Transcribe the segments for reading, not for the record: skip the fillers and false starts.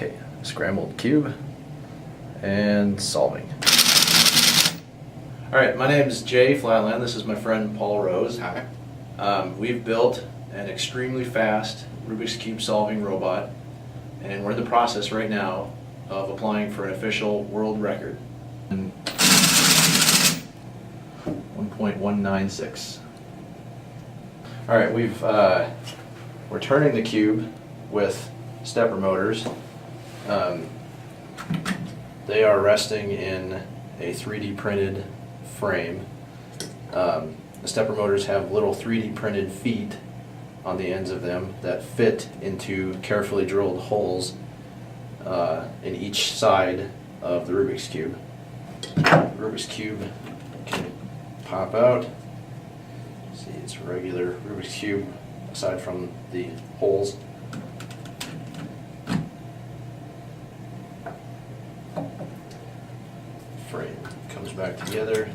Okay, scrambled cube and solving. Alright, my name is Jay Flatland. This is my friend Paul Rose. Hi. We've built an extremely fast Rubik's Cube solving robot, and we're in the process right now of applying for an official world record. 1.196. Alright, we're turning the cube with stepper motors. They are resting in a 3D printed frame. The stepper motors have little 3D printed feet on the ends of them that fit into carefully drilled holes in each side of the Rubik's Cube. The Rubik's Cube can pop out. See, it's a regular Rubik's Cube aside from the holes. Frame comes back together.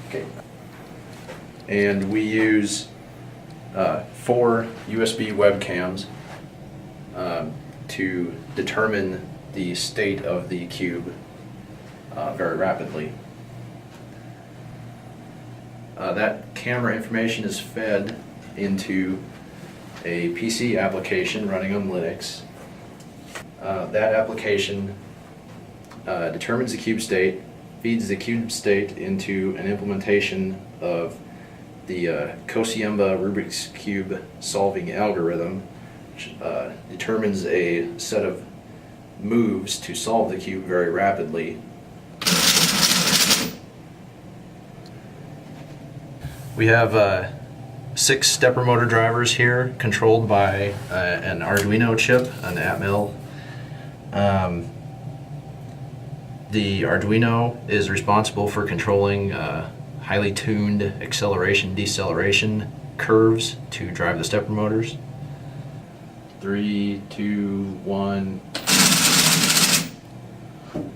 Okay. And we use 4 USB webcams to determine the state of the cube very rapidly. That camera information is fed into a PC application running on Linux. That application determines the cube state, feeds the cube state into an implementation of the Kosiemba Rubik's Cube solving algorithm, which determines a set of moves to solve the cube very rapidly. We have 6 stepper motor drivers here, controlled by an Arduino chip, an Atmel. The Arduino is responsible for controlling highly tuned acceleration deceleration curves to drive the stepper motors. 3, 2, 1,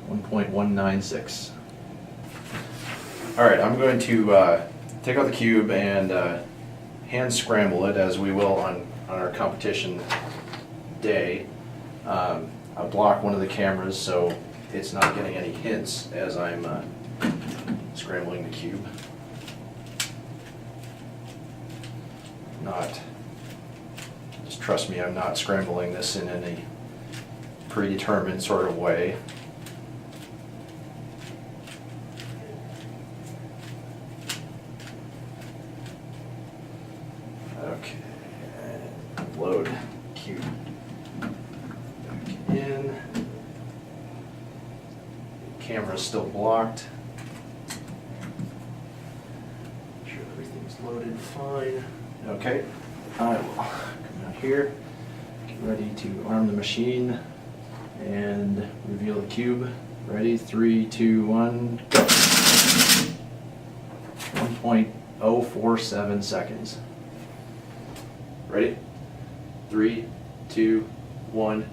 1.196. Alright, I'm going to take out the cube and hand scramble it, as we will on our competition day. I'll block one of the cameras so it's not getting any hints as I'm scrambling the cube. Just trust me, I'm not scrambling this in any predetermined sort of way. Okay, and load cube back in. Camera's still blocked. Make sure everything's loaded fine. Okay, I will come out here, get ready to arm the machine and reveal the cube. Ready? 3, 2, 1, go. 1.047 seconds. Ready? 3, 2, 1.